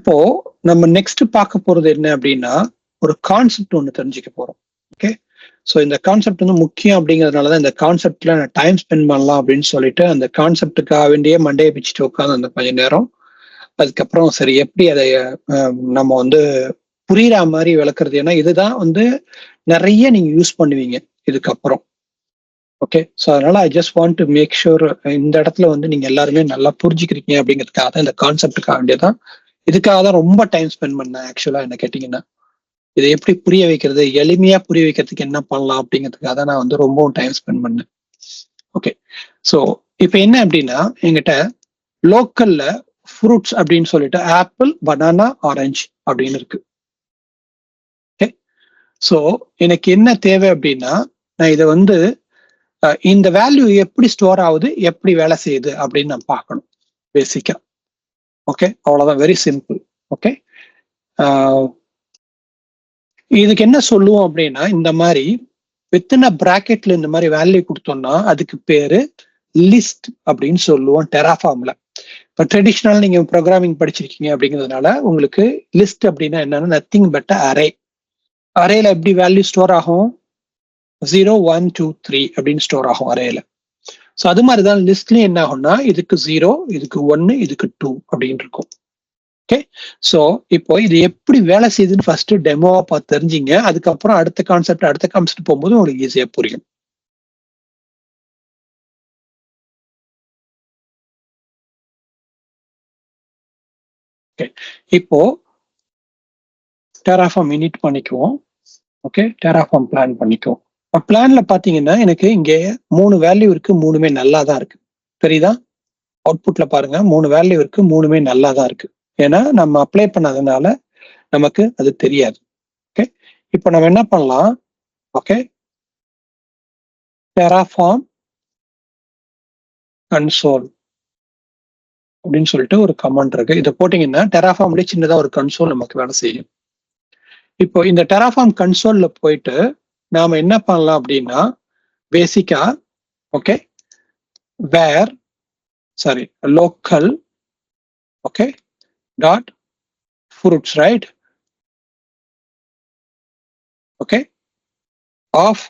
இப்போ நம்ம நெக்ஸ்ட் பார்க்க போறது என்ன அப்படின்னா ஒரு கான்செப்ட் ஒன்று தெரிஞ்சுக்க போறோம். ஓகே, ஸோ இந்த கான்செப்ட் வந்து முக்கியம் அப்படிங்கிறதுனாலதான் இந்த கான்செப்ட்ல நான் டைம் ஸ்பெண்ட் பண்ணலாம் அப்படின்னு சொல்லிட்டு அந்த கான்செப்டுக்காக வேண்டிய மண்டையை பிச்சுட்டு உட்காந்து அந்த கொஞ்ச நேரம், அதுக்கப்புறம் சரி எப்படி அதை நம்ம வந்து புரியுற மாதிரி விளக்குறது, ஏன்னா இதுதான் வந்து நிறைய நீங்க யூஸ் பண்ணுவீங்க இதுக்கப்புறம். ஓகே, ஸோ அதனால I just want to make sure இந்த இடத்துல வந்து நீங்க எல்லாருமே நல்லா புரிஞ்சுக்கிறீங்க அப்படிங்கிறதுக்காக தான் இந்த கான்செப்டுக்காக வேண்டியதான். இதுக்காக தான் ரொம்ப டைம் ஸ்பெண்ட் பண்ணேன் ஆக்சுவலா என்ன கேட்டீங்கன்னா. இதை எப்படி புரிய வைக்கிறது, எளிமையா புரிய வைக்கிறதுக்கு என்ன பண்ணலாம் அப்படிங்கிறதுக்காக தான் நான் வந்து ரொம்பவும் டைம் ஸ்பெண்ட் பண்ணேன். ஓகே, ஸோ இப்போ என்ன அப்படின்னா என்கிட்ட லோக்கல்ல ஃப்ரூட்ஸ் அப்படின்னு சொல்லிட்டு ஆப்பிள், பனானா, ஆரஞ்சு அப்படின்னு இருக்கு. ஓகே, ஸோ எனக்கு என்ன தேவை அப்படின்னா நான் இதை வந்து இந்த வேல்யூ எப்படி ஸ்டோர் ஆகுது, எப்படி வேலை செய்யுது அப்படின்னு நான் பார்க்கணும் பேசிக்கா. ஓகே, அவ்வளவுதான், வெரி சிம்பிள். ஓகே, இதுக்கு என்ன சொல்லுவோம் அப்படின்னா இந்த மாதிரி வித்தின் பிராக்கெட்ல இந்த மாதிரி வேல்யூ கொடுத்தோம்னா அதுக்கு பேரு லிஸ்ட் அப்படின்னு சொல்லுவோம் டெராஃபார்ம்ல. இப்போ ட்ரெடிஷ்னல் நீங்க ப்ரோக்ராமிங் படிச்சிருக்கீங்க அப்படிங்கிறதுனால உங்களுக்கு லிஸ்ட் அப்படின்னா என்னன்னா நத்திங் பட் அரே. அரேல எப்படி வேல்யூ ஸ்டோர் ஆகும், 0 1 2 3 அப்படின்னு ஸ்டோர் ஆகும் அரேல. ஸோ அது மாதிரிதான் லிஸ்ட்லயும் என்ன ஆகும்னா இதுக்கு 0, இதுக்கு 1, இதுக்கு 2 அப்படின்னு இருக்கும். ஓகே, ஸோ இப்போ இது எப்படி வேலை செய்யுதுன்னு ஃபர்ஸ்ட் டெமோவா பார்த்து தெரிஞ்சிங்க. அதுக்கப்புறம் அடுத்த கான்செப்ட் போகும்போது உங்களுக்கு ஈஸியா புரியும். ஓகே, இப்போ டெராஃபார்ம் இனிட் பண்ணிக்குவோம். ஓகே, டெராஃபார்ம் பிளான் பண்ணிக்குவோம். பிளான்ல பாத்தீங்கன்னா எனக்கு இங்க 3 வேல்யூ இருக்கு, 3மே நல்லா தான் இருக்கு. தெரியுதா? அவுட்புட்ல பாருங்க 3 வேல்யூ இருக்கு, 3மே நல்லா தான் இருக்கு. ஏன்னா நம்ம அப்ளை பண்ணதுனால நமக்கு அது தெரியாது. ஓகே, இப்போ நம்ம என்ன பண்ணலாம், ஓகே, டெராஃபார்ம் கன்சோல் அப்படின்னு சொல்லிட்டு ஒரு கமாண்ட் இருக்கு. இதை போட்டீங்கன்னா டெராஃபார்ம்லேயே சின்னதா ஒரு கன்சோல் நமக்கு வேலை செய்யும். இப்போ இந்த டெராஃபார்ம் கன்சோல்ல போயிட்டு நாம என்ன பண்ணலாம் அப்படின்னா பேசிக்கா okay where sorry local okay dot fruits right okay of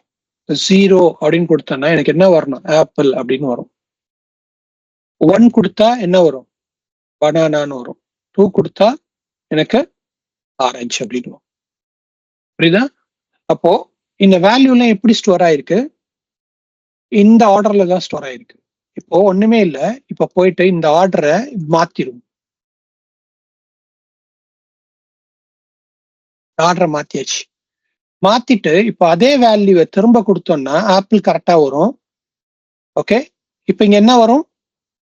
0 அப்படின்னு கொடுத்தோம்னா எனக்கு என்ன வரணும், ஆப்பிள் அப்படின்னு வரும். 1 கொடுத்தா என்ன வரும், பனானான்னு வரும். 2 கொடுத்தா எனக்கு ஆரஞ்சு அப்படின்னு வரும். புரியுதா? அப்போ இந்த வேல்யூலாம் எப்படி ஸ்டோர் ஆயிருக்கு, இந்த ஆர்டர்ல தான் ஸ்டோர் ஆயிருக்கு. இப்போ ஒண்ணுமே இல்லை, இப்ப போயிட்டு இந்த ஆர்டரை மாத்திரும். ஆர்டரை மாத்தியாச்சு. மாத்திட்டு இப்போ அதே வேல்யூவை திரும்ப கொடுத்தோம்னா ஆப்பிள் கரெக்டா வரும். ஓகே, இப்போ இங்க என்ன வரும்,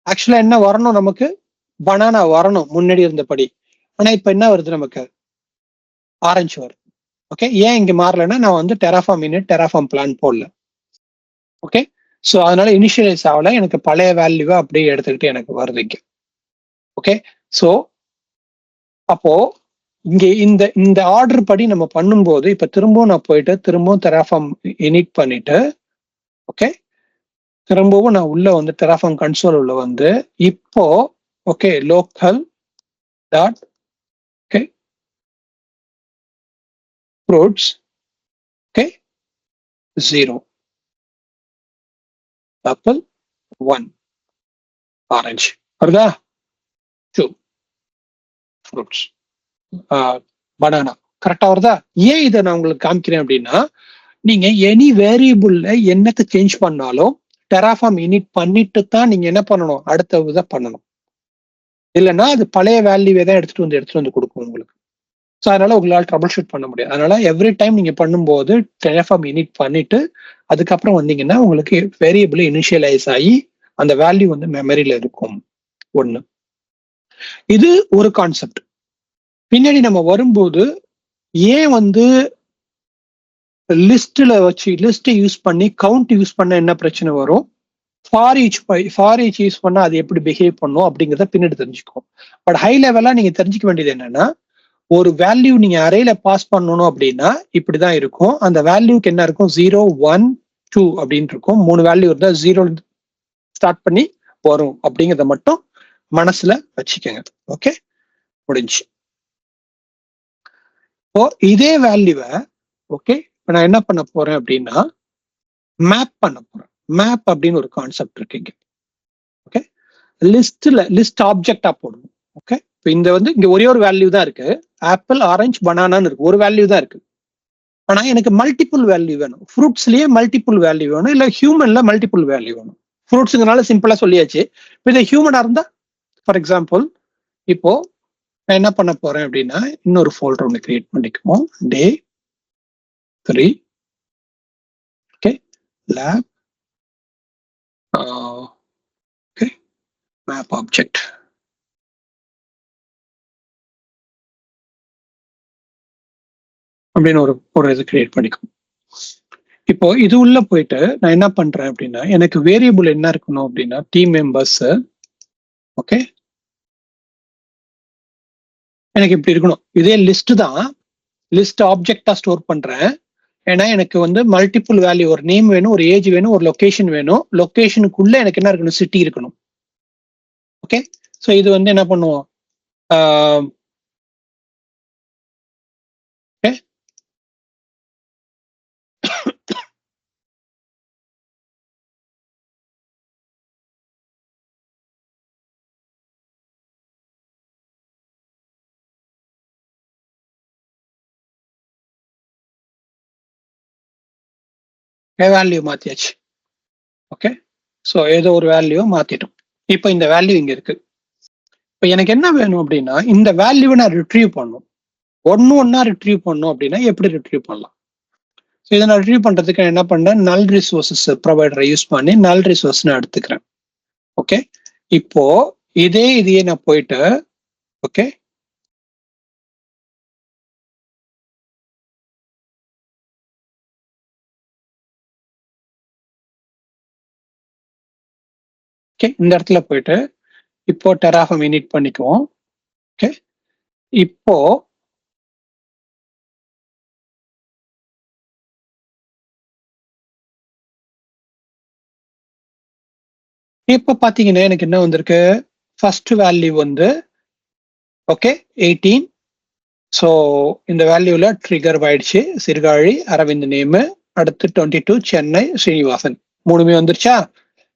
ஆக்சுவலா என்ன வரணும், நமக்கு பனானா வரணும் முன்னாடி இருந்தபடி. ஆனா இப்ப என்ன வருது, நமக்கு ஆரஞ்சு வருது. ஓகே, ஏன் இங்க மாறலன்னா நான் வந்து டெராஃபார்ம் இனிட் டெராஃபார்ம் பிளான் போடல. ஓகே, ஸோ அதனால இனிஷியலைஸ் ஆகல, எனக்கு பழைய வேல்யூவை அப்படியே எடுத்துக்கிட்டு எனக்கு வருது இங்க. ஓகே, ஸோ அப்போ இங்க இந்த ஆர்டர் படி நம்ம பண்ணும்போது இப்ப திரும்பவும் நான் போயிட்டு திரும்பவும் டெராஃபார்ம் இனிட் பண்ணிட்டு ஓகே திரும்பவும் நான் உள்ள வந்து டெராஃபார்ம் கன்சோல் உள்ள வந்து இப்போ okay local dot okay fruits okay 0 apple 1 orange வருதா, 2 ஃப்ரூட்ஸ் பனானா கரெக்டா வருதா. ஏன் இதை நான் உங்களுக்கு காமிக்கிறேன் அப்படின்னா நீங்க எனி வேரியபிள்ல என்னத்தை சேஞ்ச் பண்ணாலும் டெராஃபார்ம் இனிட் பண்ணிட்டு தான் நீங்க என்ன பண்ணணும், அடுத்த இதை பண்ணணும். இல்லைன்னா அது பழைய வேல்யூவே தான் எடுத்துட்டு வந்து கொடுக்கும் உங்களுக்கு. ஸோ அதனால உங்களால் ட்ரபிள் ஷூட் பண்ண முடியாது. அதனால எவ்ரி டைம் நீங்க பண்ணும்போது டெராஃபார்ம் இனிட் பண்ணிட்டு அதுக்கப்புறம் வந்தீங்கன்னா உங்களுக்கு வேரியபிள் இனிஷியலைஸ் ஆகி அந்த வேல்யூ வந்து மெமரியில இருக்கும். ஒண்ணு இது ஒரு கான்செப்ட். பின்னாடி நம்ம வரும்போது ஏன் வந்து லிஸ்ட்ல வச்சு லிஸ்ட்டை யூஸ் பண்ணி கவுண்ட் யூஸ் பண்ண என்ன பிரச்சனை வரும், ஃபார் ஈச் யூஸ் பண்ணா அது எப்படி பிஹேவ் பண்ணும் அப்படிங்கிறத பின்னாடி தெரிஞ்சுக்கும். பட் ஹை லெவலா நீங்க தெரிஞ்சுக்க வேண்டியது என்னன்னா ஒரு வேல்யூ நீங்க அரேல பாஸ் பண்ணணும் அப்படின்னா இப்படிதான் இருக்கும். அந்த வேல்யூக்கு என்ன இருக்கும், 0 1 2 அப்படின்னு இருக்கும். 3 வேல்யூ இருந்தா 0 ஸ்டார்ட் பண்ணி வரும் அப்படிங்கிறத மட்டும் மனசுல வச்சுக்கோங்க. ஓகே, முடிஞ்சு. இப்போ இதே வேல்யூவை ஓகே இப்போ நான் என்ன பண்ண போறேன் அப்படின்னா மேப் பண்ண போறேன். மேப் அப்படின்னு ஒரு கான்செப்ட் இருக்கு இங்க. ஓகே, லிஸ்ட் ஆப்ஜெக்டா போடணும். ஓகே, இப்போ இந்த இங்க ஒரே ஒரு வேல்யூ தான் இருக்கு. ஆப்பிள், ஆரஞ்சு, பனானான்னு இருக்கு, ஒரு வேல்யூ தான் இருக்கு. ஆனா எனக்கு மல்டிபிள் வேல்யூ வேணும். ஃப்ரூட்ஸ்லயே மல்டிபிள் வேல்யூ வேணும், இல்ல ஹியூமன்ல மல்டிபிள் வேல்யூ வேணும். ஃப்ரூட்ஸுங்கனால சிம்பிளா சொல்லியாச்சு. இப்போ இது ஹியூமனா இருந்தா ஃபார் எக்ஸாம்பிள் இப்போ நான் என்ன பண்ண போறேன் அப்படின்னா இன்னொரு ஃபோல்டர் ஒன்று கிரியேட் பண்ணிக்குவோம். டே 3 okay lab okay map object அப்படின்னு ஒரு இது கிரியேட் பண்ணிக்கும். இப்போ இது உள்ள போயிட்டு நான் என்ன பண்றேன் அப்படின்னா எனக்கு வேரியபிள் என்ன இருக்கணும் அப்படின்னா டீம் மெம்பர்ஸ். ஓகே, எனக்கு இப்படி இருக்கணும். இதே லிஸ்ட் தான், லிஸ்ட் ஆப்ஜெக்டா ஸ்டோர் பண்றேன். ஏன்னா எனக்கு மல்டிபிள் வேல்யூ, ஒரு நேம் வேணும், ஒரு ஏஜ் வேணும், ஒரு லொகேஷன் வேணும். லொகேஷனுக்குள்ள எனக்கு என்ன இருக்கணும், சிட்டி இருக்கணும். ஓகே, ஸோ இது என்ன பண்ணுவோம், வேல்யூ மாத்தியாச்சு. ஓகே, ஸோ ஏதோ ஒரு வேல்யூ மாத்திட்டோம். இப்போ இந்த வேல்யூ இங்க இருக்கு. இப்போ எனக்கு என்ன வேணும் அப்படின்னா இந்த வேல்யூவை நான் ரிட்ரீவ் பண்ணணும். ஒன்னா ரிட்ரீவ் பண்ணணும் அப்படின்னா எப்படி ரிட்ரீவ் பண்ணலாம்? ஸோ இதை நான் ரிட்ரீவ் பண்றதுக்கு என்ன பண்ணேன், நல் ரிசோர்சஸ் ப்ரொவைடரை யூஸ் பண்ணி நல் ரிசோர்ஸ் நான் எடுத்துக்கிறேன். ஓகே, இப்போ இதையே நான் போயிட்டு ஓகே இந்த இடத்துல போயிட்டு இப்போ Terraform init பண்ணிக்குவோம். ஓகே, இப்போ இப்ப பாத்தீங்கன்னா எனக்கு என்ன வந்திருக்கு, ஃபர்ஸ்ட் வேல்யூ ஓகே 18. ஸோ இந்த வேல்யூல ட்ரிகர் ஆயிடுச்சு. சிறுகாழி, அரவிந்த் நேமு, அடுத்து 22 சென்னை, ஸ்ரீனிவாசன், மூணுமே வந்துருச்சா?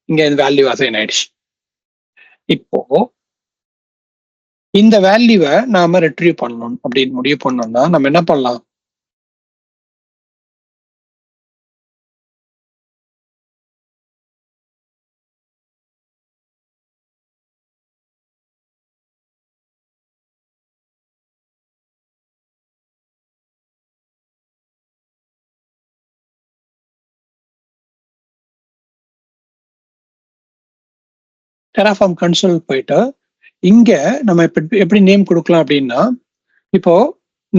இங்க இந்த வேல்யூ அசைன் ஆயிடுச்சு. இப்போ இந்த வேல்யூவை நாம ரிட்ரீவ் பண்ணணும் அப்படின்னு முடிவு பண்ணோம்னா நம்ம என்ன பண்ணலாம், Terraform கன்சோல் போயிட்டு இங்க நம்ம எப்படி நேம் கொடுக்கலாம் அப்படின்னா இப்போ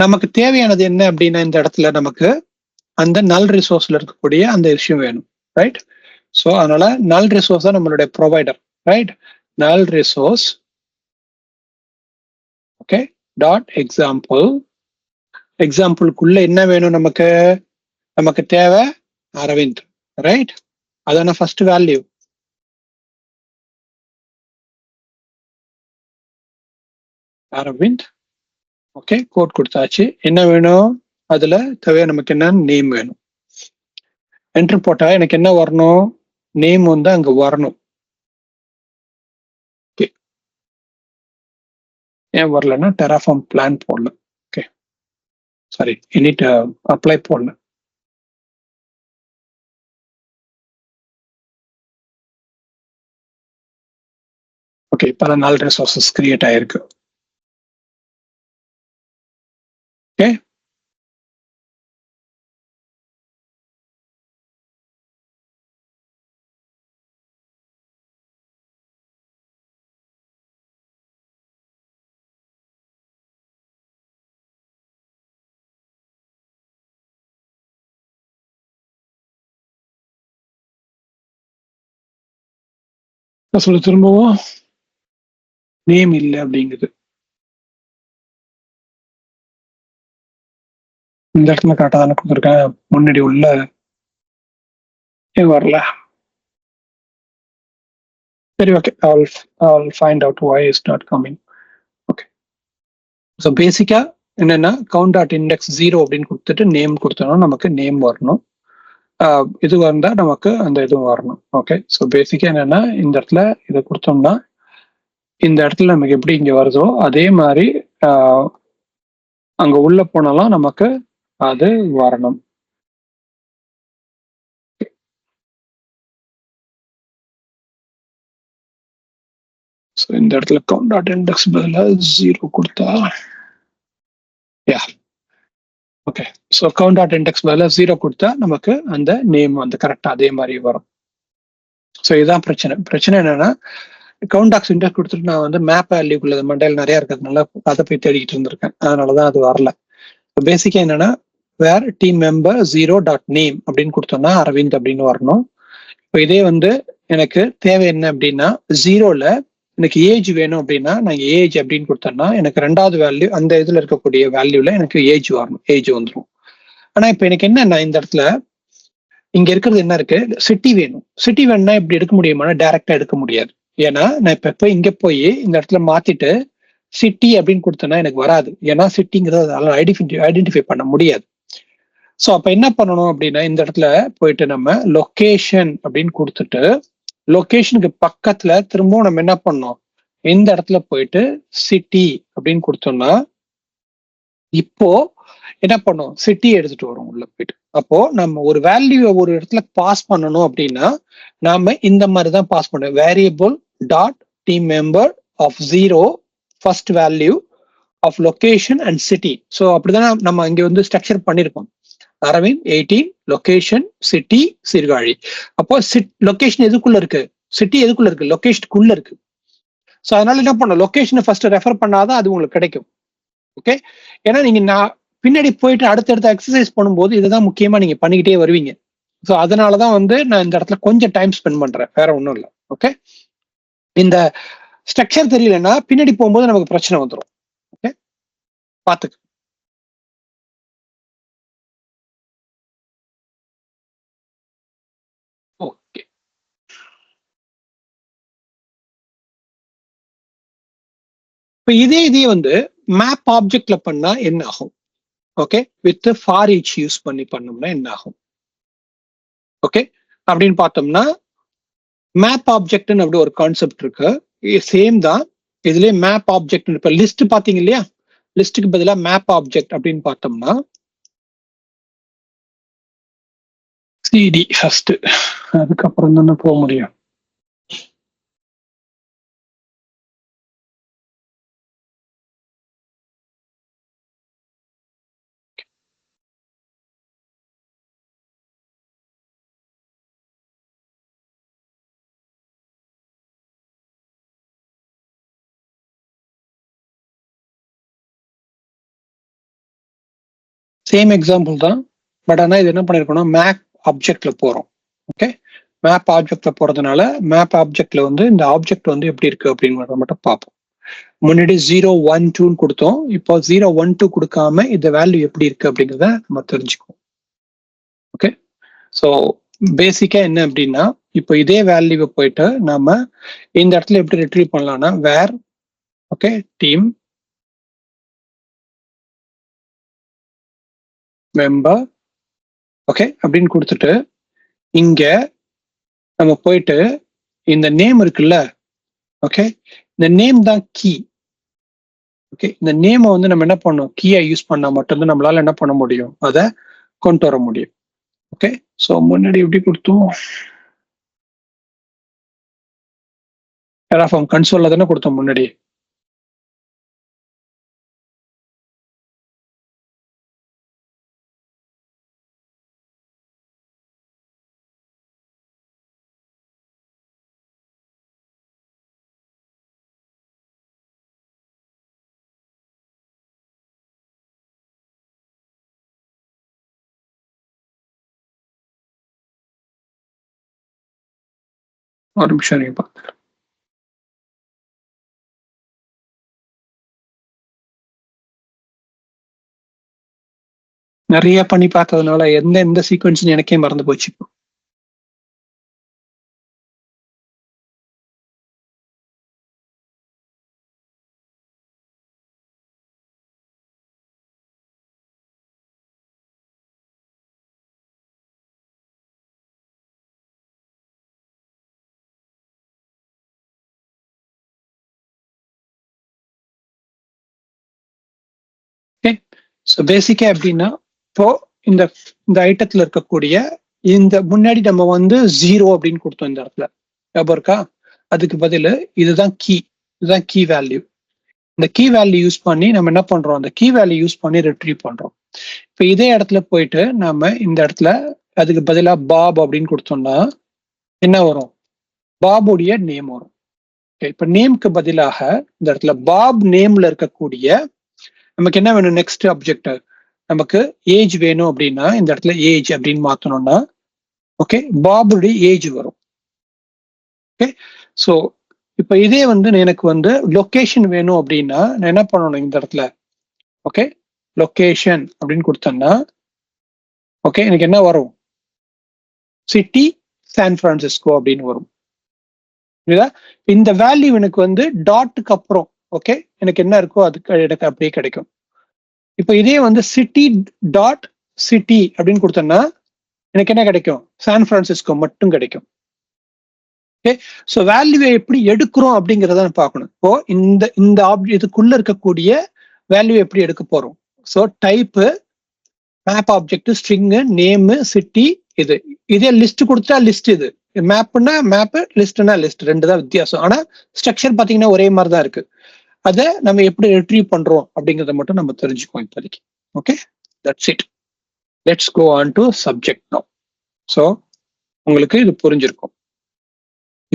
நமக்கு தேவையானது என்ன அப்படின்னா இந்த இடத்துல நமக்கு அந்த நல் ரிசோர்ஸ்ல இருக்கக்கூடிய அந்த விஷயம் வேணும். ரைட், ஸோ அதனால நல் ரிசோர்ஸ் தான் நம்மளுடைய provider. Right, null resource okay dot எக்ஸாம்பிளுக்குள்ள என்ன வேணும் நமக்கு தேவை அரவிந்த். ரைட், அதான first value. Aravind okay, code கொடுத்தாச்சு. என்ன வேணும், அதுல தேவை நமக்கு என்ன நேம் வேணும். என்டர் போட்டா எனக்கு என்ன வரணும், நேம் அங்க வரணும். ஏன் வரலன்னா Terraform பிளான் போடல. ஓகே சாரி, init அப்ளை போடல. ஓகே, பல நாள் ரிசோர்சஸ் கிரியேட் ஆயிருக்கு. ஓகே, சொல்லு திரும்பவும் நேம் இல்லை அப்படிங்குது. இந்த இடத்துல கரெக்டாக தானே கொடுத்துருக்கேன், முன்னாடி உள்ள ஏன் வரல? சரி okay, I'll find out why it's not coming. Okay, so பேசிக்கா என்னன்னா கவுண்ட் டாட் இண்டெக்ஸ் 0 அப்படின்னு கொடுத்துட்டு நேம் கொடுத்தோம்னா நமக்கு நேம் வரணும். இது வந்தா நமக்கு அந்த இதுவும் வரணும். ஓகே, ஸோ பேசிக்கா என்னன்னா இந்த இடத்துல இதை கொடுத்தோம்னா இந்த இடத்துல நமக்கு எப்படி இங்க வருதோ அதே மாதிரி அங்க உள்ள போனாலும் நமக்கு அது வரணும். ஸோ இந்த இடத்துல கவுண்ட் டாட் இண்டெக்ஸ் பதிலாக 0 கொடுத்தா yeah okay, so count dot index பதிலாக 0 கொடுத்தா நமக்கு அந்த நேம் வந்து கரெக்டா அதே மாதிரி வரும். ஸோ இதுதான் பிரச்சனை என்னன்னா கவுண்ட் டாக்ஸ் இண்டெக்ஸ் கொடுத்துட்டு நான் வந்து மேப் வேல்யூக்குள்ள மண்டையில் நிறைய இருக்கிறதுனால அதை போய் தேடிக்கிட்டு இருந்திருக்கேன். அதனாலதான் அது வரல. பேசிக்கா என்னன்னா வேர் டீம் மெம்பர் 0 டாட் நேம் அப்படின்னு கொடுத்தோம்னா அரவிந்த் அப்படின்னு வரணும். இப்போ இதே வந்து எனக்கு தேவை என்ன அப்படின்னா 0ல எனக்கு ஏஜ் வேணும் அப்படின்னா நான் ஏஜ் அப்படின்னு கொடுத்தேன்னா எனக்கு ரெண்டாவது வேல்யூ அந்த இதுல இருக்கக்கூடிய வேல்யூல எனக்கு ஏஜ் வரணும், ஏஜ் வந்துடும். ஆனா இப்போ எனக்கு என்னன்னா இந்த இடத்துல இங்க இருக்கிறது என்ன இருக்கு, சிட்டி வேணும். சிட்டி வேணும்னா இப்படி எடுக்க முடியுமானா டைரக்டா எடுக்க முடியாது. ஏன்னா நான் இப்ப இங்க போய் இந்த இடத்துல மாத்திட்டு சிட்டி அப்படின்னு கொடுத்தேன்னா எனக்கு வராது. ஏன்னா சிட்டிங்கிறத ஐடென்டிஃபை பண்ண முடியாது. ஸோ அப்ப என்ன பண்ணணும் அப்படின்னா இந்த இடத்துல போயிட்டு நம்ம லொகேஷன் அப்படின்னு கொடுத்துட்டு லொகேஷனுக்கு பக்கத்துல திரும்பவும் நம்ம என்ன பண்ணோம், இந்த இடத்துல போயிட்டு சிட்டி அப்படின்னு கொடுத்தோம்னா இப்போ என்ன பண்ணும், சிட்டி எடுத்துட்டு வரும் உள்ள போயிட்டு. அப்போ நம்ம ஒரு வேல்யூ ஒரு இடத்துல பாஸ் பண்ணணும் அப்படின்னா நாம இந்த மாதிரி தான் பாஸ் பண்ணோம். Variable dot team member of 0 first value of location and city. So அப்படிதான் நம்ம இங்க வந்து ஸ்ட்ரக்சர் பண்ணிருக்கோம். Aravind 18 location city Sirkazhi. அப்போ லொகேஷன் எதுக்குள்ள இருக்கு, சிட்டி எதுக்குள்ள இருக்கு, லொகேஷனுக்குள்ள இருக்கு. ஸோ அதனால என்ன பண்ணணும், லொகேஷனை ஃபர்ஸ்ட் ரெஃபர் பண்ணாதான் அது உங்களுக்கு கிடைக்கும். ஓகே, ஏன்னா நீங்க நான் பின்னாடி போயிட்டு அடுத்தடுத்த எக்ஸசைஸ் பண்ணும்போது இதுதான் முக்கியமா நீங்க பண்ணிக்கிட்டே வருவீங்க. ஸோ அதனாலதான் வந்து நான் இந்த இடத்துல கொஞ்சம் டைம் ஸ்பெண்ட் பண்றேன், வேற ஒன்றும் இல்லை. ஓகே, இந்த ஸ்ட்ரக்சர் தெரியலன்னா பின்னாடி போகும்போது நமக்கு பிரச்சனை வந்துடும். ஓகே, பாத்துக்கு. ஓகே, இப்போ இதே வந்து மேப் ஆப்ஜெக்ட்ல பண்ணா என்ன ஆகும்? Okay, with for each use பண்ணி பண்ணோம்னா என்ன ஆகும்? ஓகே, அப்படின்னு பார்த்தோம்னா மேப் ஆப்ஜெக்ட்னு அப்படி ஒரு கான்செப்ட் இருக்கு. சேம் தான் இதுலயே மேப் ஆப்ஜெக்ட். இப்ப லிஸ்ட் பாத்தீங்க இல்லையா, லிஸ்ட்டுக்கு பதிலாக மேப் ஆப்ஜெக்ட் அப்படின்னு பார்த்தோம்னா சிடி ஃபர்ஸ்ட், அதுக்கப்புறம் தானே போக முடியும். சேம் எக்ஸாம்பிள் தான், பட் ஆனால் இது என்ன பண்ணிருக்கோம்னா மேப் ஆப்ஜெக்ட்ல போறோம். ஓகே, மேப் ஆப்ஜெக்ட்ல போறதுனால மேப் ஆப்ஜெக்ட்ல வந்து இந்த ஆப்ஜெக்ட் வந்து எப்படி இருக்கு அப்படின்னு மட்டும் பார்ப்போம். முன்னாடி 012 கொடுத்தோம், இப்போ 012 கொடுக்காம இந்த வேல்யூ எப்படி இருக்கு அப்படிங்கிறத நம்ம தெரிஞ்சுக்குவோம். ஓகே, ஸோ பேசிக்கா என்ன அப்படின்னா இப்போ இதே வேல்யூவை போயிட்டு நாம இந்த இடத்துல எப்படி ரிட்ரீவ் பண்ணலாம்னா வேர் ஓகே டீம் மெம்பர் ஓகே அப்படின்னு கொடுத்துட்டு இங்க நம்ம போயிட்டு இந்த நேம் இருக்குல்ல, ஓகே இந்த நேம் தான் கீ. ஓகே, இந்த நேமை வந்து நம்ம என்ன பண்ணோம், கீயா யூஸ் பண்ணா மட்டும்தான் நம்மளால என்ன பண்ண முடியும், அதை கொண்டு வர முடியும். ஓகே, ஸோ முன்னாடி எப்படி கொடுத்தோம், Terraform கன்சோல்ல தானே கொடுத்தோம் முன்னாடி. ஒரு நிமிஷம் நீங்க பாருங்க. நிறைய பண்ணி பார்த்ததுனால எந்த சீக்வன்ஸ் எனக்கே மறந்து போச்சு. ஸோ பேசிக்கா எப்படின்னா இப்போ இந்த இந்த ஐட்டத்துல இருக்கக்கூடிய இந்த முன்னாடி நம்ம வந்து 0 அப்படின்னு கொடுத்தோம் இந்த இடத்துல ஞாபகம் இருக்கா? அதுக்கு பதில் இதுதான் கீ வேல்யூ. இந்த கீ வேல்யூ யூஸ் பண்ணி நம்ம என்ன பண்றோம், அந்த கீ வேல்யூ யூஸ் பண்ணி ரிட்ரீவ் பண்றோம். இப்போ இதே இடத்துல போயிட்டு நம்ம இந்த இடத்துல அதுக்கு பதிலா பாப் அப்படின்னு கொடுத்தோம்னா என்ன வரும்? பாபுடைய நேம் வரும். இப்ப நேம்க்கு பதிலாக இந்த இடத்துல பாப் நேம்ல இருக்கக்கூடிய நமக்கு என்ன வேணும்? நெக்ஸ்ட் ஆப்ஜெக்ட் நமக்கு ஏஜ் வேணும் அப்படின்னா இந்த இடத்துல ஏஜ் அப்படின்னு மாத்தணும்னா ஓகே பாபுடைய ஏஜ் வரும். ஓகே ஸோ இப்ப இதே வந்து எனக்கு வந்து லொகேஷன் வேணும் அப்படின்னா நான் என்ன பண்ணணும் இந்த இடத்துல ஓகே லொகேஷன் அப்படின்னு கொடுத்தேன்னா ஓகே எனக்கு என்ன வரும்? சிட்டி சான் பிரான்சிஸ்கோ அப்படின்னு வரும். இந்த வேல்யூ எனக்கு வந்து டாட்டுக்கு அப்புறம் ஓகே எனக்கு என்ன இருக்கோ அதுக்கு எனக்கு அப்படியே கிடைக்கும். இப்போ இதே வந்து சிட்டி டாட் சிட்டி அப்படின்னு கொடுத்தேன்னா எனக்கு என்ன கிடைக்கும்? சான் பிரான்சிஸ்கோ மட்டும் கிடைக்கும். ஓகே ஸோ வேல்யூவை எப்படி எடுக்கிறோம் அப்படிங்கிறத பார்க்கணும். இப்போ இந்த இதுக்குள்ள இருக்கக்கூடிய வேல்யூ எப்படி எடுக்க போறோம்? So type map object string name city இதே லிஸ்ட் கொடுத்தா லிஸ்ட் இது மேப்னா மேப் லிஸ்ட்னா லிஸ்ட் ரெண்டு தான் வித்தியாசம். ஆனா ஸ்ட்ரக்சர் பாத்தீங்கன்னா ஒரே மாதிரி தான் இருக்கு. அதை நம்ம எப்படி ரிட்ரீவ் பண்றோம் அப்படிங்கறத மட்டும் நம்ம தெரிஞ்சுக்கோம் இப்போதைக்கு. Okay that's it. Let's go on to subject now. So உங்களுக்கு இது புரிஞ்சிருக்கும்.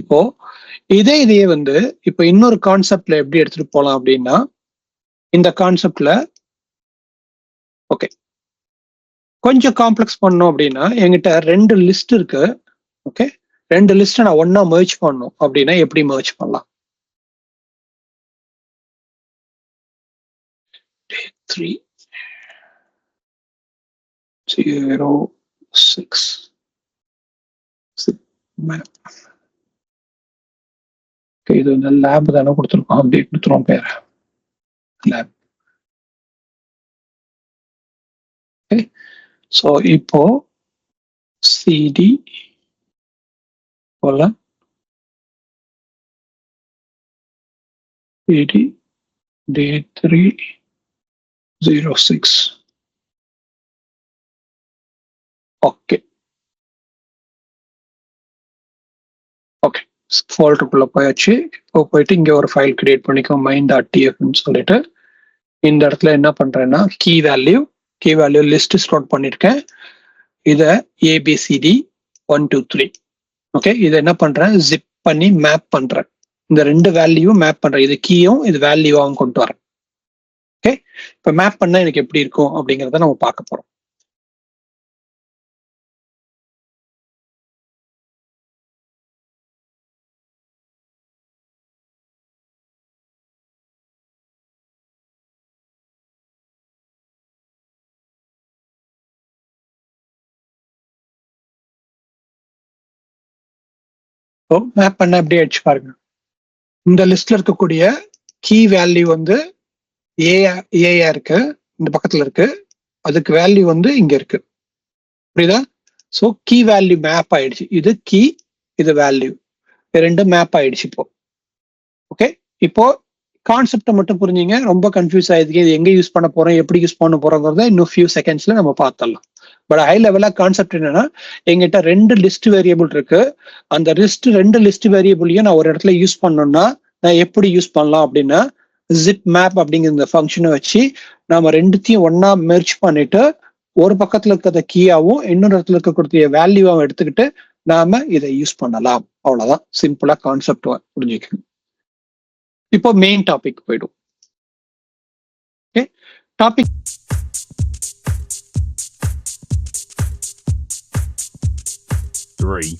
இப்போ இதையே வந்து இப்போ இன்னொரு கான்செப்ட்ல எப்படி எடுத்துட்டு போகலாம் அப்படின்னா இந்த கான்செப்ட்ல ஓகே கொஞ்சம் காம்ப்ளெக்ஸ் பண்ணோம் அப்படின்னா என்கிட்ட 2 லிஸ்ட் இருக்கு. ஓகே 2 லிஸ்ட் நான் ஒன்னா மர்ஜ் பண்ணணும் அப்படின்னா எப்படி மர்ஜ் பண்ணலாம்? 3 0 6 இது வந்து லேப் தானே கொடுத்துருக்கோம், அப்படி கொடுத்துருவோம் பேர் லேப். ஸோ இப்போ சிடி போல சிடி D3 06 ஓகே ஓகே ஃபோல்டருக்குள்ள போயாச்சு. இப்போ போயிட்டு இங்க ஒரு ஃபைல் கிரியேட் பண்ணிக்கோ main.tfன்னு சொல்லிட்டு இந்த இடத்துல என்ன பண்றேன்னா கீ வேல்யூ லிஸ்ட் ஸ்டோர் பண்ணிருக்கேன். இதை ABCD 1 2 3 ஓகே இதை என்ன பண்றேன் ஜிப் பண்ணி மேப் பண்றேன். இந்த 2 வேல்யூவும் மேப் பண்றேன். இது கீயும் இது வேல்யூவாகவும் கொண்டு வரேன். ஓகே இப்ப மேப் பண்ணா எனக்கு எப்படி இருக்கும் அப்படிங்கிறத நம்ம பார்க்க போறோம். மேப் பண்ண அப்படியே அடிச்சு பாருங்க. இந்த லிஸ்ட்ல இருக்கக்கூடிய கீ வேல்யூ வந்து ஏயா இருக்கு, இந்த பக்கத்துல இருக்கு. அதுக்கு வேல்யூ வந்து இங்க இருக்கு, புரியுதா? ஸோ கீ வேல்யூ மேப் ஆயிடுச்சு. இது கீ இது வேல்யூ ரெண்டும் மேப் ஆயிடுச்சு இப்போ. ஓகே இப்போ கான்செப்டை மட்டும் புரிஞ்சுங்க. ரொம்ப கன்ஃபியூஸ் ஆயிடுச்சு இது எங்க யூஸ் பண்ண போறோம் எப்படி யூஸ் பண்ண போறோங்கிறத இன்னும் ஃபியூ செகண்ட்ஸ்ல நம்ம பார்த்துடலாம். பட் ஹை லெவலா கான்செப்ட் என்னன்னா எங்கிட்ட 2 லிஸ்ட் வேரியபிள் இருக்கு. அந்த 2 லிஸ்ட் வேரியபிளையும் நான் ஒரு இடத்துல யூஸ் பண்ணணும்னா நான் எப்படி யூஸ் பண்ணலாம் அப்படின்னா ஜிப் மேப் அப்படிங்கிற இந்த ஃபங்க்ஷனை வச்சு நாம ரெண்டுத்தையும் ஒன்னா மெர்ஜ் பண்ணிட்டு ஒரு பக்கத்துல இருக்கிறத கீயாவும் இன்னொரு இடத்துல இருக்கக்கூடிய வேல்யூவாகவும் எடுத்துக்கிட்டு நாம இதை யூஸ் பண்ணலாம். அவ்வளவுதான் சிம்பிளா கான்செப்ட் புரிஞ்சுக்கணும். இப்போ மெயின் டாபிக் போயிடும். Okay topic 3